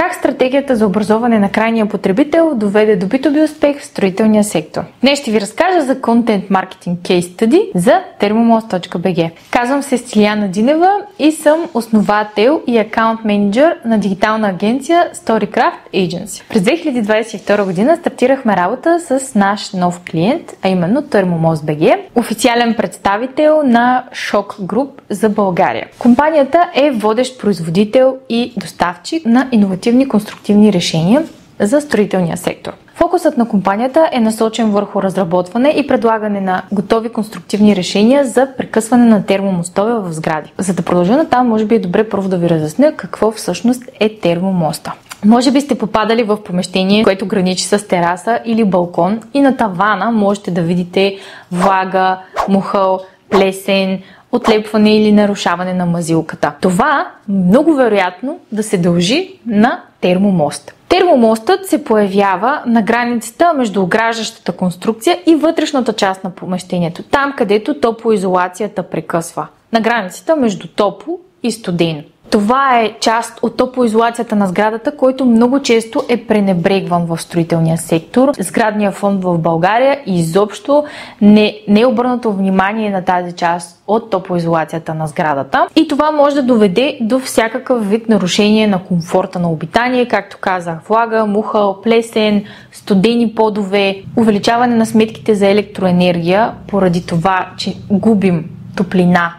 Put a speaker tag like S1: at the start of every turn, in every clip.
S1: Как стратегията за образование на крайния потребител доведе до B2B успех в строителния сектор? Днес ще ви разкажа за контент маркетинг кейс стъди за Thermomos.bg. Казвам се Стиляна Динева и съм основател и акаунт менеджер на дигитална агенция Storycraft Agency. През 2022 година стартирахме работа с наш нов клиент, а именно Thermomos.bg, официален представител на Шок Груп за България. Компанията е водещ производител и доставчик на иновативни конструктивни решения за строителния сектор. Фокусът на компанията е насочен върху разработване и предлагане на готови конструктивни решения за прекъсване на термомостове в сгради. За да продължа натам, може би е добре първо да ви разясня какво всъщност е термомоста. Може би сте попадали в помещение, което граничи с тераса или балкон и на тавана можете да видите влага, мухъл, плесен, отлепване или нарушаване на мазилката. Това много вероятно да се дължи на термомост. Термомостът се появява на границата между ограждащата конструкция и вътрешната част на помещението, там където топлоизолацията прекъсва. На границата между топло и студено. Това е част от топлоизолацията на сградата, който много често е пренебрегван в строителния сектор. Сградния фонд в България изобщо не е обърнато внимание на тази част от топлоизолацията на сградата. И това може да доведе до всякакъв вид нарушение на комфорта на обитание, както казах, влага, мухъл, плесен, студени подове, увеличаване на сметките за електроенергия, поради това, че губим топлина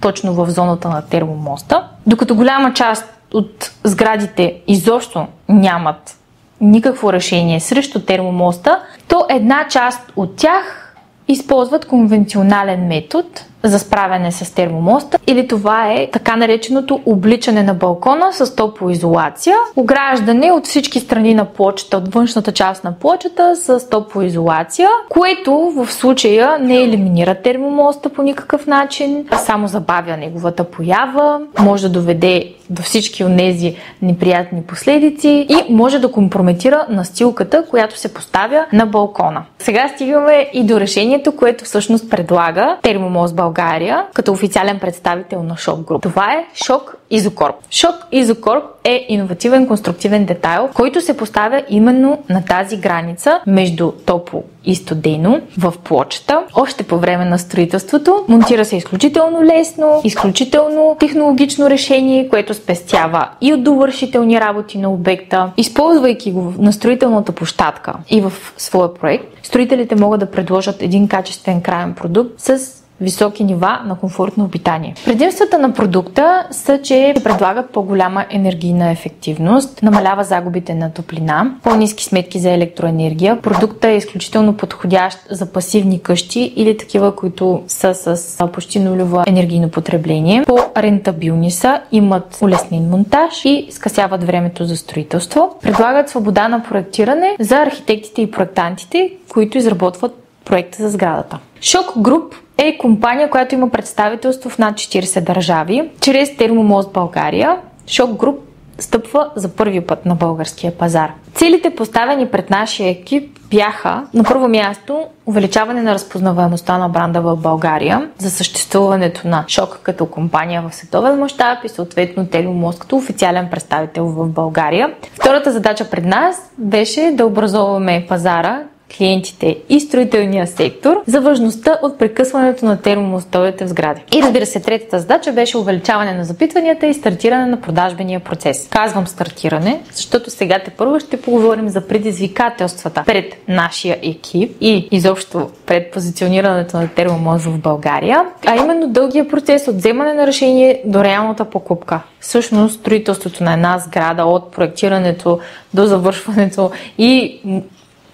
S1: точно в зоната на термомоста. Докато голяма част от сградите изобщо нямат никакво решение срещу термомоста, то една част от тях използват конвенционален метод за справяне с термомоста, или това е така нареченото обличане на балкона с топлоизолация, ограждане от всички страни на плочата, от външната част на плочата с топлоизолация, което в случая не елиминира термомоста по никакъв начин, а само забавя неговата поява, може да доведе до всички онези неприятни последици и може да компрометира настилката, която се поставя на балкона. Сега стигаме и до решението, което всъщност предлага Thermomos България като официален представител на Шок Груп. Това е Шок Изокорп. Шок Изокорп е иновативен конструктивен детайл, който се поставя именно на тази граница между топло и студено в плочата. Още по време на строителството монтира се изключително лесно, изключително технологично решение, което спестява и от довършителни работи на обекта. Използвайки го на строителната площадка и в своя проект, строителите могат да предложат един качествен краен продукт с високи нива на комфортно обитание. Предимствата на продукта са, че предлагат по-голяма енергийна ефективност, намалява загубите на топлина, по-ниски сметки за електроенергия. Продуктът е изключително подходящ за пасивни къщи или такива, които са с почти нулево енергийно потребление. По-рентабилни са, имат улеснен монтаж и скъсяват времето за строителство. Предлагат свобода на проектиране за архитектите и проектантите, които изработват проекта за сградата. Шок Груп е компания, която има представителство в над 40 държави. Чрез Thermomos България Шок Груп стъпва за първи път на българския пазар. Целите, поставени пред нашия екип, бяха на първо място увеличаване на разпознаваемостта на бранда в България, за съществуването на Шок като компания в световен мащаб и съответно Thermomos като официален представител в България. Втората задача пред нас беше да образоваме пазара, клиентите и строителния сектор за важността от прекъсването на термомостовете в сгради. И разбира се, третата задача беше увеличаване на запитванията и стартиране на продажбения процес. Казвам стартиране, защото сега тепърво ще поговорим за предизвикателствата пред нашия екип и изобщо пред позиционирането на Thermomos в България, а именно дългия процес от вземане на решение до реалната покупка. Всъщност, строителството на една сграда от проектирането до завършването и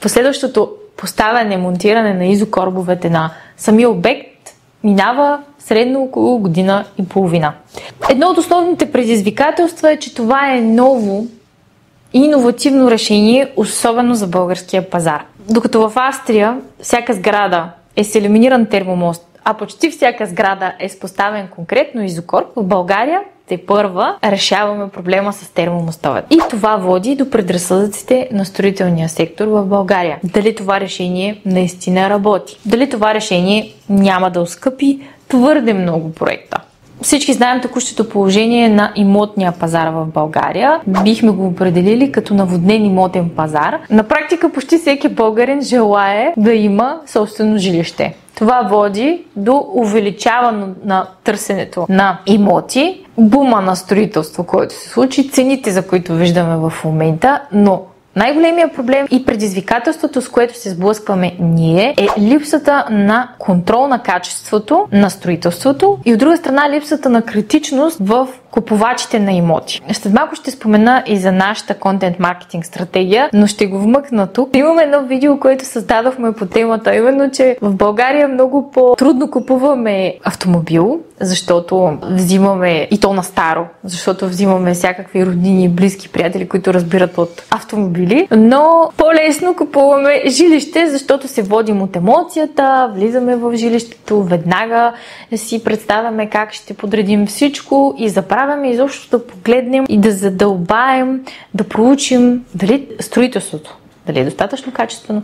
S1: последващото поставяне, монтиране на изокорбовете на самия обект минава средно около година и половина. Едно от основните предизвикателства е, че това е ново и иновативно решение, особено за българския пазар. Докато в Австрия всяка сграда е с илюминиран термомост, а почти всяка сграда е с поставен конкретно изокорб, в България тепърва решаваме проблема с термомостовете. И това води до предразсъдъците на строителния сектор в България. Дали това решение наистина работи? Дали това решение няма да оскъпи твърде много проекта? Всички знаем текущото положение на имотния пазар в България. Бихме го определили като наводнен имотен пазар. На практика почти всеки българин желае да има собствено жилище. Това води до увеличаване на търсенето на имоти, бума на строителство, който се случи, цените, за които виждаме в момента, но най-големият проблем и предизвикателството, с което се сблъскваме ние, е липсата на контрол на качеството на строителството и от друга страна липсата на критичност в купувачите на имоти. След малко ще спомена и за нашата контент-маркетинг стратегия, но ще го вмъкна тук. Имаме едно видео, което създадохме по темата, именно, че в България много по-трудно купуваме автомобил, защото взимаме и то на старо, защото взимаме всякакви роднини и близки приятели, които разбират от автомобили, но по-лесно купуваме жилище, защото се водим от емоцията, влизаме в жилището, веднага си представяме как ще подредим всичко и заправяме изобщо да погледнем и да задълбаем, да проучим дали строителството, дали е достатъчно качествено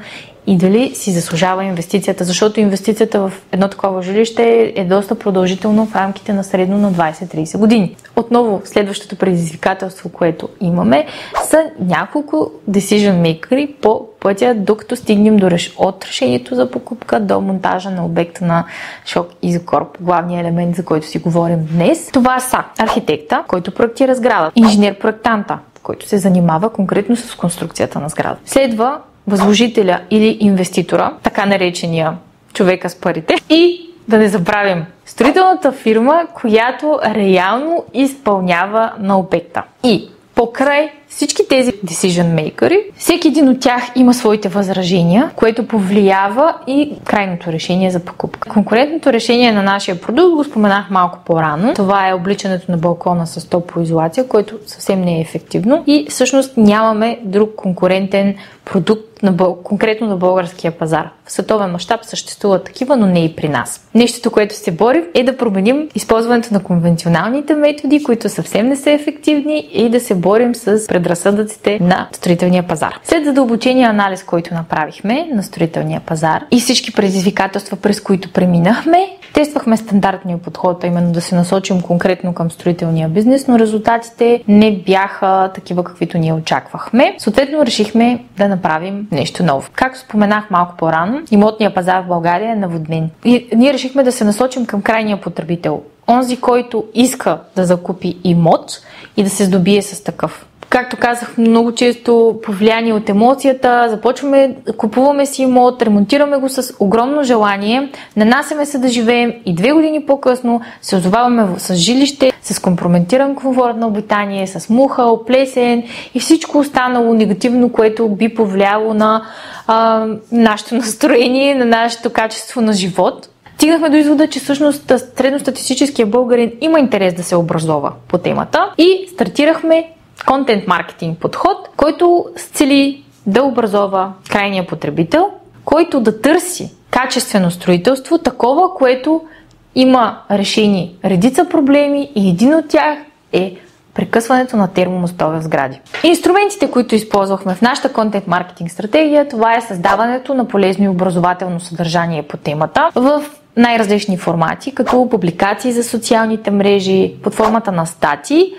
S1: и дали си заслужава инвестицията, защото инвестицията в едно такова жилище е доста продължително в рамките на средно на 20-30 години. Отново, следващото предизвикателство, което имаме, са няколко decision makers по пътя, докато стигнем от решението за покупка до монтажа на обекта на Шок Изокорп, главният елемент, за който си говорим днес. Това са архитекта, който проектира сграда, инженер-проектанта, който се занимава конкретно с конструкцията на сграда. Следва възложителя или инвеститора, така наречения човека с парите, и да не забравим строителната фирма, която реално изпълнява на обекта. И покрай всички тези decision makers, всеки един от тях има своите възражения, което повлиява и крайното решение за покупка. Конкурентното решение на нашия продукт го споменах малко по-рано. Това е обличането на балкона с топлоизолация, което съвсем не е ефективно и всъщност нямаме друг конкурентен продукт конкретно на българския пазар. В световен мащаб съществуват такива, но не и при нас. Нещото, което се борим, е да променим използването на конвенционалните методи, които съвсем не са ефективни, и да се борим с предразсъдъците на строителния пазар. След задълбочения анализ, който направихме на строителния пазар и всички предизвикателства, през които преминахме, тествахме стандартния подход, а именно да се насочим конкретно към строителния бизнес, но резултатите не бяха такива, каквито ние очаквахме. Съответно, решихме да направим нещо ново. Както споменах малко по-рано, имотният пазар в България е наводнен. И ние решихме да се насочим към крайния потребител. Онзи, който иска да закупи имот и да се здобие с такъв. Както казах, много често повлияние от емоцията, купуваме си имот, ремонтираме го с огромно желание, нанасяме се да живеем и 2 години по-късно се озоваваме с жилище, с компрометиран комфорт на обитание, с муха, плесен и всичко останало негативно, което би повлияло на нашето настроение, на нашето качество на живот. Стигнахме до извода, че всъщност средностатистическия българин има интерес да се образова по темата и стартирахме контент маркетинг подход, който цели да образова крайния потребител, който да търси качествено строителство, такова, което има решени редица проблеми и един от тях е прекъсването на термомостове в сгради. Инструментите, които използвахме в нашата контент маркетинг стратегия, това е създаването на полезно и образователно съдържание по темата в най-различни формати, като публикации за социалните мрежи, под формата на статии.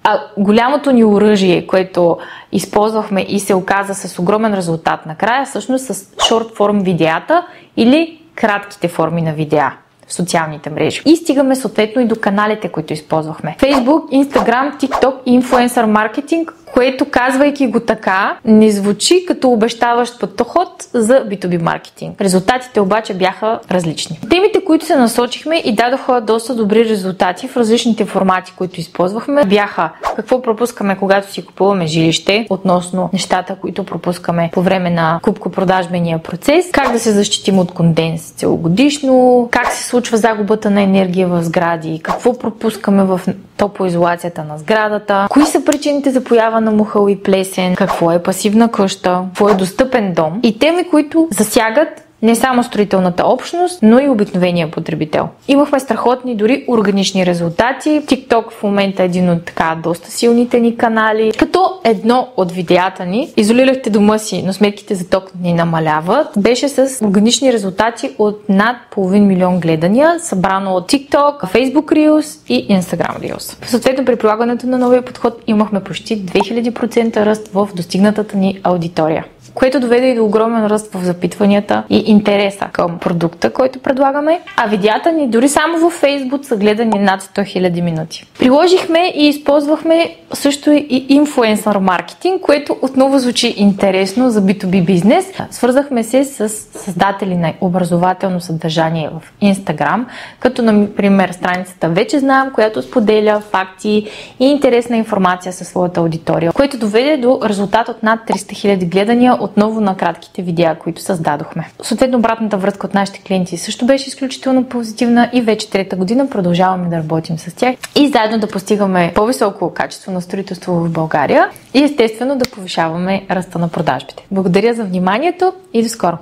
S1: А голямото ни оръжие, което използвахме и се оказа с огромен резултат накрая, всъщност с шорт-форм видеята или кратките форми на видеа в социалните мрежи. И стигаме съответно и до каналите, които използвахме. Facebook, Instagram, TikTok и инфлуенсър маркетинг, което, казвайки го така, не звучи като обещаващ подход за B2B маркетинг. Резултатите обаче бяха различни. Темите, които се насочихме и дадоха доста добри резултати в различните формати, които използвахме, бяха какво пропускаме, когато си купуваме жилище, относно нещата, които пропускаме по време на купко-продажбения процес, как да се защитим от конденс целогодишно, как се случва загубата на енергия в сгради, какво пропускаме в топлоизолацията на сградата, кои са причините за поява на мухъл и плесен, какво е пасивна къща, какво е достъпен дом и теми, които засягат Не само строителната общност, но и обикновения потребител. Имахме страхотни, дори органични резултати. TikTok в момента е един от доста силните ни канали. Като едно от видеята ни, изолирахте дома си, но сметките за ток ни намаляват, беше с органични резултати от над 500 000 гледания, събрано от TikTok, Facebook Reels и Instagram Reels. Съответно, при прилагането на новия подход имахме почти 2000% ръст в достигнатата ни аудитория, което доведе и до огромен ръст в запитванията и интереса към продукта, който предлагаме, а видеята ни дори само във Facebook са гледани над 100 000 минути. Приложихме и използвахме също и инфлуенсър маркетинг, което отново звучи интересно за B2B бизнес. Свързахме се с създатели на образователно съдържание в Instagram, като например страницата Вече знам, която споделя факти и интересна информация със своята аудитория, което доведе до резултат от над 300 000 гледания отново на кратките видеа, които създадохме. Съответно, обратната връзка от нашите клиенти също беше изключително позитивна и вече трета година продължаваме да работим с тях и заедно да постигаме по-високо качество на строителство в България и естествено да повишаваме ръста на продажбите. Благодаря за вниманието и до скоро!